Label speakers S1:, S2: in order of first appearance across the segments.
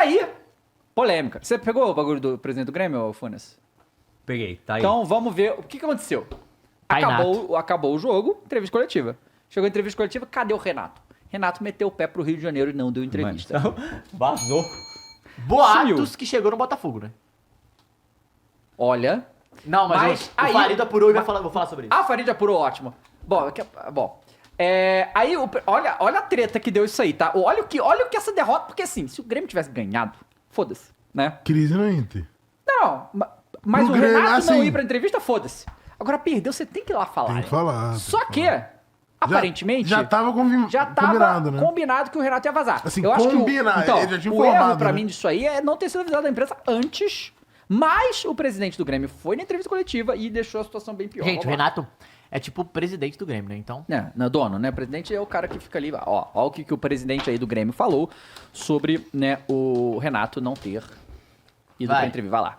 S1: aí, polêmica. Você pegou o bagulho do presidente do Grêmio, Funes?
S2: Peguei, tá aí.
S1: Então vamos ver o que aconteceu.
S3: Painato.
S1: Acabou o jogo, entrevista coletiva. Chegou a entrevista coletiva, cadê o Renato? Renato meteu o pé pro Rio de Janeiro e não deu entrevista.
S2: Mano, então, vazou.
S3: Boatos
S1: Sumiu.
S3: que chegou no Botafogo, né?
S1: Olha...
S3: Não, mas o Farid apurou e vou falar sobre isso.
S1: Ah, Farid apurou, ótimo. Bom, aí, olha a treta que deu isso aí, tá? Olha o que essa derrota... Porque assim, se o Grêmio tivesse ganhado, foda-se, né?
S4: Crise no Inter.
S1: Não, mas
S4: Pro
S1: o
S4: Grêmio,
S1: Renato não
S4: assim-
S1: ir pra entrevista, foda-se. Agora perdeu, você tem que ir lá falar.
S4: Tem que falar.
S1: Só que, aparentemente...
S4: Já tava combinado, né?
S1: combinado que o Renato ia vazar.
S4: Assim,
S1: Eu acho
S4: combinado,
S1: então,
S4: ele já tinha
S1: o
S4: informado,
S1: erro pra
S4: né?
S1: mim disso aí é não ter sido avisado da imprensa antes, mas o presidente do Grêmio foi na entrevista coletiva e deixou a situação bem pior.
S3: Gente, o
S1: Vamos lá.
S3: Renato é tipo o presidente do Grêmio, né? Então...
S1: Não, dono, né? O presidente é o cara que fica ali, ó o que o presidente aí do Grêmio falou sobre, né, o Renato não ter ido pra entrevista. Vai lá.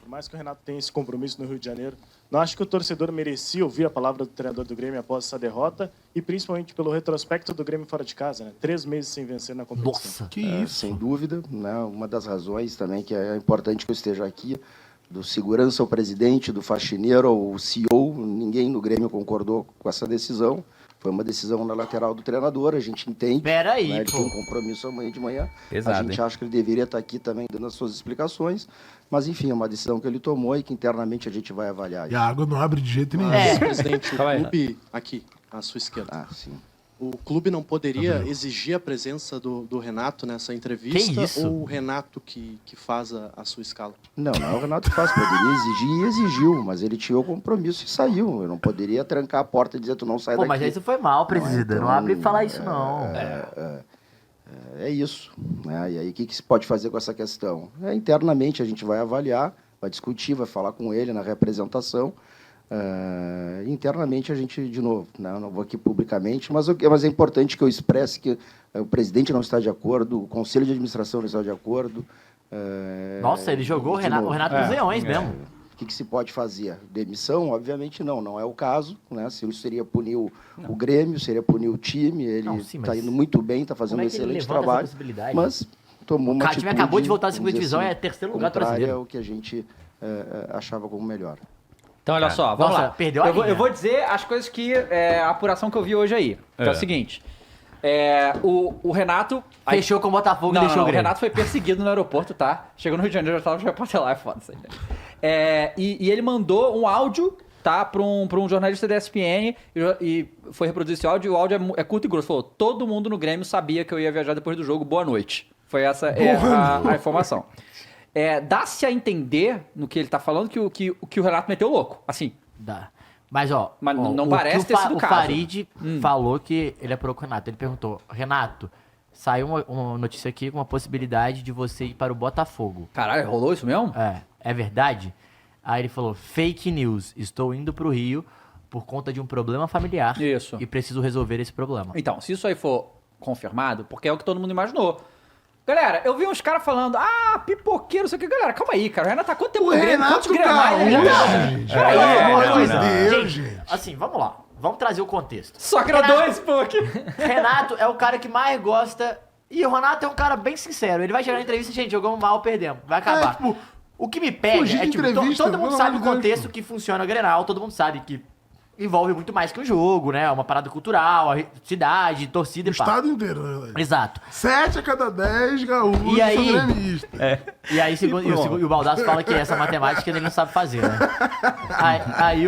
S5: Por mais que o Renato tenha esse compromisso no Rio de Janeiro, não acho que o torcedor merecia ouvir a palavra do treinador do Grêmio após essa derrota e principalmente pelo retrospecto do Grêmio fora de casa, né? 3 meses sem vencer na competição.
S3: Nossa!
S4: Que isso?
S6: Sem dúvida, né? Uma das razões também que é importante que eu esteja aqui, do segurança ao presidente, do faxineiro ao CEO, ninguém no Grêmio concordou com essa decisão. Foi uma decisão na lateral do treinador, a gente entende.
S3: Pera aí,
S6: né? Ele
S3: pô.
S6: tem um compromisso amanhã de manhã.
S2: Pesado,
S6: a gente acha que ele deveria estar aqui também dando as suas explicações. Mas, enfim, é uma decisão que ele tomou e que internamente a gente vai avaliar.
S4: E a água não abre de jeito nenhum.
S5: Presidente, o
S2: Calma aí.
S5: clube aqui, à sua esquerda.
S6: Ah, sim.
S5: O clube não poderia exigir a presença do Renato nessa entrevista
S3: Que isso?
S5: ou o Renato que faz a sua escala?
S6: Não é o Renato que faz, poderia exigir e exigiu, mas ele tinha o compromisso e saiu. Eu não poderia trancar a porta e dizer, tu não sai
S3: Pô,
S6: daqui.
S3: mas isso foi mal, presidente. Não abre e fala isso, não.
S6: É isso. Né? E aí, o que se pode fazer com essa questão? Internamente, a gente vai avaliar, vai discutir, vai falar com ele na representação. Internamente, a gente, de novo, né? Eu não vou aqui publicamente, mas é importante que eu expresse que o presidente não está de acordo, o conselho de administração não está de acordo.
S3: Nossa, ele jogou o
S6: de
S3: Renato,
S6: novo.
S3: dos Leões mesmo.
S6: O que se pode fazer? Demissão? Obviamente não é o caso. Né? Isso seria punir o Grêmio, seria punir o time. Ele
S3: Não, sim,
S6: está
S3: mas
S6: indo muito bem, está fazendo
S3: como
S6: um
S3: é que ele
S6: excelente
S3: levanta essa
S6: trabalho.
S3: possibilidade?
S6: Mas tomou uma
S3: O time
S6: atitude,
S3: acabou de voltar à segunda
S6: vamos dizer
S3: divisão, é terceiro lugar do
S6: contrária
S3: brasileiro.
S6: ao que a gente achava como melhor.
S1: Então, olha só, vamos
S3: Nossa,
S1: lá.
S3: perdeu a
S1: eu
S3: linha.
S1: vou dizer as coisas que... a apuração que eu vi hoje aí. Que é o seguinte. O Renato...
S3: Fechou com o Botafogo e
S1: Não,
S3: deixou
S1: não,
S3: o
S1: o
S3: Grêmio.
S1: Renato foi perseguido no aeroporto, tá? Chegou no Rio de Janeiro, já tava lá, é foda isso aí, né? E ele mandou um áudio, tá? Pra um jornalista da ESPN e foi reproduzir esse áudio. E o áudio é curto e grosso. Falou, todo mundo no Grêmio sabia que eu ia viajar depois do jogo. Boa noite. Foi essa a informação. Dá-se a entender, no que ele tá falando, que o Renato meteu louco. Assim.
S3: Dá. Mas,
S1: Mas não
S3: o
S1: parece
S3: que
S1: ter sido o
S3: o
S1: caso.
S3: Farid falou que ele apurou com o Renato. Ele perguntou, Renato, saiu uma notícia aqui com uma possibilidade de você ir para o Botafogo.
S1: Caralho, rolou isso mesmo?
S3: É verdade? Aí ele falou, fake news, estou indo pro Rio por conta de um problema familiar.
S1: Isso.
S3: E preciso resolver esse problema.
S1: Então, se isso aí for confirmado, porque é o que todo mundo imaginou. Galera, eu vi uns caras falando, pipoqueiro, não sei o que. Galera, calma aí, cara. O Renato tá quanto tempo
S4: O
S1: no Grêmio?
S4: Renato
S1: Quantos grenais ele
S4: Gaúcho,
S1: tá?
S4: gente.
S1: Peraí,
S4: Pelo amor de
S3: não.
S4: Deus,
S3: Gente,
S4: gente.
S3: assim, vamos lá. Vamos trazer o contexto.
S1: Só que era
S3: Renato-
S1: 2, pô. aqui.
S3: Renato é o cara que mais gosta. E o Renato é um cara bem sincero. Ele vai chegar na entrevista, gente, jogamos mal, perdemos. Vai acabar.
S4: tipo,
S3: o que me pega
S4: fugir
S3: é
S4: de
S3: tipo,
S4: entrevista,
S3: todo mundo
S4: pelo
S3: sabe o
S4: amor de Deus,
S3: contexto
S4: pô.
S3: que funciona o Grenal, todo mundo sabe que envolve muito mais que o jogo, né? Uma parada cultural, a cidade, torcida
S4: O
S3: e pá.
S4: estado inteiro. Né?
S3: Exato.
S4: 7 a cada 10 gaúchos
S3: E aí?
S4: são gremistas.
S3: E aí, e o Baldasso fala que essa matemática ele não sabe fazer, né? Aí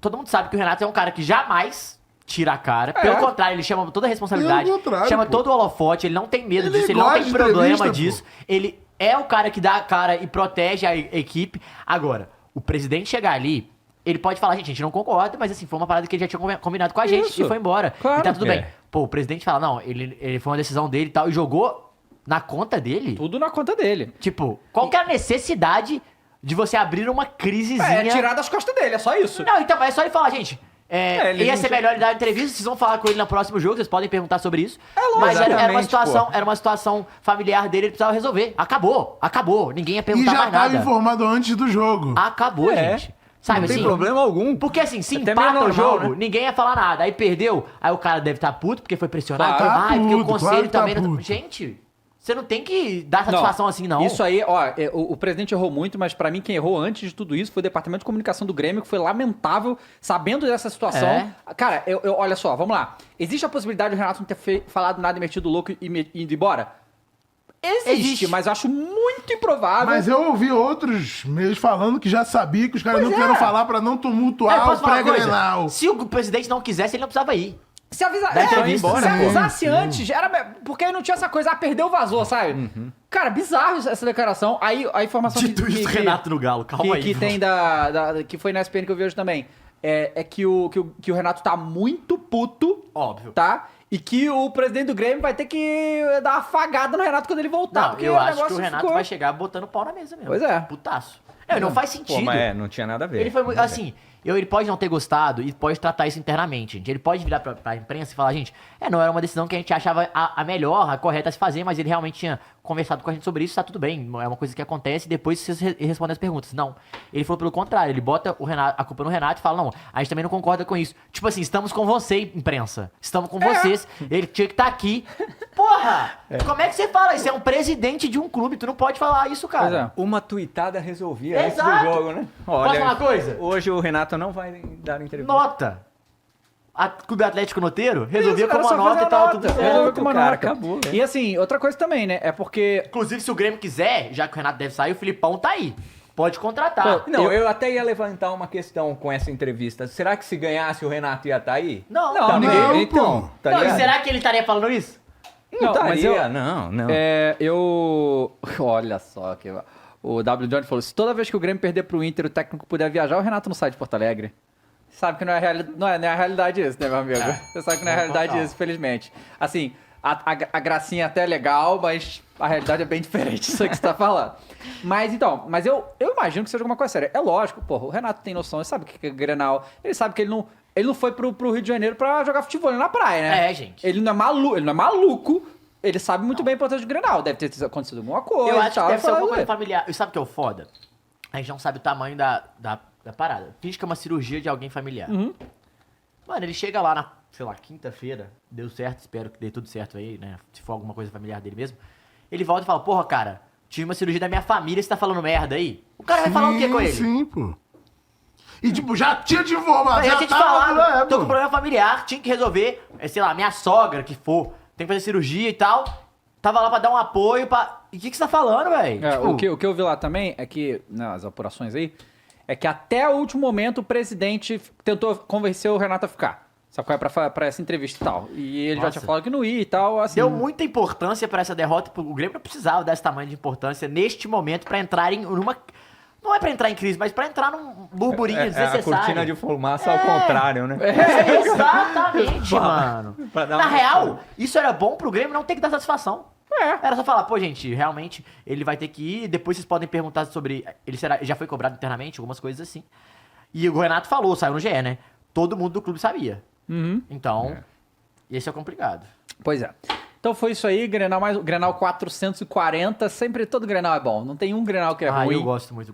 S3: todo mundo sabe que o Renato é um cara que jamais tira a cara. Pelo contrário, ele chama toda a responsabilidade,
S4: Pelo contrário,
S3: chama
S4: pô.
S3: todo o holofote, ele não tem medo
S4: Ele
S3: disso, ele não
S4: gosta
S3: tem
S4: de
S3: problema
S4: entrevista,
S3: disso. Ele é o cara que dá a cara e protege a equipe. Agora, o presidente chegar ali, ele pode falar, gente, a gente não concorda, mas assim, foi uma parada que ele já tinha combinado com a gente
S1: Isso.
S3: e foi embora.
S1: Claro
S3: e tá tudo
S2: que
S3: bem.
S2: é.
S3: Pô, o presidente fala, não, ele foi uma decisão dele e tal, e jogou na conta dele.
S1: Tudo na conta dele.
S3: Tipo, qual que é a necessidade de você abrir uma crisezinha?
S1: Tirar das costas dele, é só isso.
S3: Não, então, é só ele falar, gente.
S1: ele
S3: Ia
S1: não
S3: ser
S1: tinha-
S3: melhor ele dar uma entrevista, vocês vão falar com ele no próximo jogo, vocês podem perguntar sobre isso.
S1: lógico,
S3: Mas
S1: exatamente,
S3: era uma situação familiar dele, ele precisava resolver. Acabou. Ninguém ia
S4: E
S3: perguntar
S4: já
S3: mais
S4: estava
S3: nada.
S4: informado antes do jogo.
S3: Acabou,
S1: É.
S3: gente. Sabe
S2: Não tem
S3: assim?
S2: problema algum.
S3: Porque assim, se
S2: Até
S3: empata
S2: mesmo
S3: o
S2: no
S3: jogo,
S2: jogo, né?
S3: ninguém ia falar nada. Aí perdeu, aí o cara deve estar puto porque foi pressionado.
S1: Claro,
S3: Ai, porque o
S4: puto,
S3: conselho
S4: claro que tá
S3: também... não...
S4: puto.
S3: Gente, você não tem que dar satisfação assim, não.
S1: Isso aí, ó, o presidente errou muito, mas pra mim quem errou antes de tudo isso foi o departamento de comunicação do Grêmio, que foi lamentável, sabendo dessa situação.
S3: É.
S1: Cara, olha só, vamos lá. Existe a possibilidade do Renato não ter falado nada e metido louco e indo embora? Existe, mas eu acho muito improvável.
S4: Mas eu ouvi outros meios falando que já sabia que os caras não queriam falar pra não
S3: Eu
S4: tumultuar
S3: posso
S4: o
S3: falar uma coisa?
S4: pré-grenal.
S3: Se o presidente não quisesse, ele não precisava ir.
S1: Se avisar,
S3: Dá entrevista.
S1: se
S3: Embora,
S1: avisasse
S4: sim.
S1: antes, era porque aí não tinha essa coisa, perdeu, vazou, sabe? Cara, bizarro essa declaração. Aí a informação
S3: Dito isso, Renato no Galo, calma aí.
S1: que tem que foi na SPN que eu vi hoje também, é que o Renato tá muito puto,
S3: Óbvio.
S1: tá? E que o presidente do Grêmio vai ter que dar uma afagada no Renato quando ele voltar.
S3: Não,
S1: porque
S3: eu
S1: o
S3: acho que
S1: negócio
S3: o Renato
S1: ficou...
S3: vai chegar botando pau na mesa mesmo.
S1: Pois é.
S3: Putaço. Não faz sentido.
S2: Pô, mas não tinha nada a ver.
S3: Ele foi muito, assim, ele pode não ter gostado e pode tratar isso internamente, gente. Ele pode virar pra imprensa e falar, gente, não era uma decisão que a gente achava a melhor, a correta a se fazer, mas ele realmente tinha conversado com a gente sobre isso, tá tudo bem, é uma coisa que acontece e depois vocês respondem as perguntas. Não, ele falou pelo contrário, ele bota a culpa no Renato e fala, não, a gente também não concorda com isso. Tipo assim, estamos com você, imprensa, estamos com vocês, ele tinha que estar aqui. Porra, como é que você fala isso? É um presidente de um clube, tu não pode falar isso, cara.
S1: Pois é.
S2: Uma tuitada resolvia
S3: Exato.
S2: antes do jogo, né?
S3: Posso falar uma coisa?
S2: Hoje o Renato não vai dar entrevista.
S3: Nota. A Clube Atlético Noteiro resolvia com
S1: Era
S3: uma
S1: só
S3: nota
S1: fazer
S3: e
S1: a
S3: tava
S1: nota.
S3: tudo certo.
S1: Resolveu com uma
S2: cara,
S1: nota.
S2: acabou,
S1: E assim, outra coisa também, né? É porque...
S3: Inclusive, se o Grêmio quiser, já que o Renato deve sair, o Filipão tá aí. Pode contratar.
S1: Pô,
S2: Não, eu até ia levantar uma questão com essa entrevista. Será que se ganhasse o Renato ia estar aí?
S3: Não,
S1: Não,
S3: não.
S1: ninguém-
S4: Não,
S2: Então,
S4: pô.
S2: tá
S3: Não, e
S2: ligado?
S3: será que ele estaria falando isso?
S2: Não,
S1: Não, mas
S2: estaria,
S1: eu-
S2: não.
S1: Olha só que... O W. Johnny falou, se toda vez que o Grêmio perder pro Inter, o técnico puder viajar, o Renato não sai de Porto Alegre. Sabe que não é a realidade isso, né, meu amigo? Você sabe que não é a realidade
S3: total.
S1: isso, infelizmente. Assim, a gracinha até é legal, mas a realidade é bem diferente disso que você tá falando. Mas então, eu imagino que seja alguma coisa séria. É lógico, porra, o Renato tem noção, ele sabe o que é Grenal, ele sabe que ele não foi pro Rio de Janeiro pra jogar futebol na praia, né?
S3: É, gente.
S1: Ele não é maluco, ele sabe muito bem a importância do Grenal. Deve ter acontecido alguma coisa.
S3: Eu
S1: e
S3: acho que
S1: tal,
S3: deve ser
S1: fala,
S3: alguma coisa
S1: "Ué."
S3: familiar. E sabe o que é o foda? A gente não sabe o tamanho da parada. Finge que é uma cirurgia de alguém familiar.
S1: Uhum.
S3: Mano, ele chega lá na, sei lá, quinta-feira, deu certo, espero que dê tudo certo aí, né? Se for alguma coisa familiar dele mesmo. Ele volta e fala, porra, cara, tive uma cirurgia da minha família, você tá falando merda aí? O cara vai falar o que com ele?
S4: Sim, pô. E tipo, já tinha de informação.
S3: Eu já tinha te
S4: tava-
S3: falado, tô
S4: pô.
S3: com problema familiar, tinha que resolver, sei lá, minha sogra que for, tem que fazer cirurgia e tal. Tava lá pra dar um apoio, pra... E o que você tá falando, velho?
S1: É, o que eu vi lá também é que, nas apurações aí, é que até o último momento o presidente tentou convencer o Renato a ficar. Sabe qual é pra essa entrevista e tal. E ele já
S3: Nossa.
S1: tinha falado que não ia e tal, assim.
S3: Deu muita importância pra essa derrota, o Grêmio não precisava desse tamanho de importância neste momento pra entrar em numa... Não é pra entrar em crise, mas pra entrar num burburinho
S2: É a
S3: desnecessário.
S2: cortina de fumaça ao contrário, né?
S3: É, exatamente, mano.
S2: Pra dar
S3: Na
S2: uma-
S3: real, isso era bom pro Grêmio não ter que dar satisfação.
S1: É.
S3: Era só falar, pô, gente, realmente ele vai ter que ir. Depois vocês podem perguntar sobre. Ele já foi cobrado internamente, algumas coisas assim. E o Renato falou, saiu no GE, né? Todo mundo do clube sabia. Então, esse é complicado.
S1: Pois é. Então foi isso aí, Grenal 440, sempre todo Grenal é bom. Não tem um Grenal que é ruim.
S3: Eu gosto muito do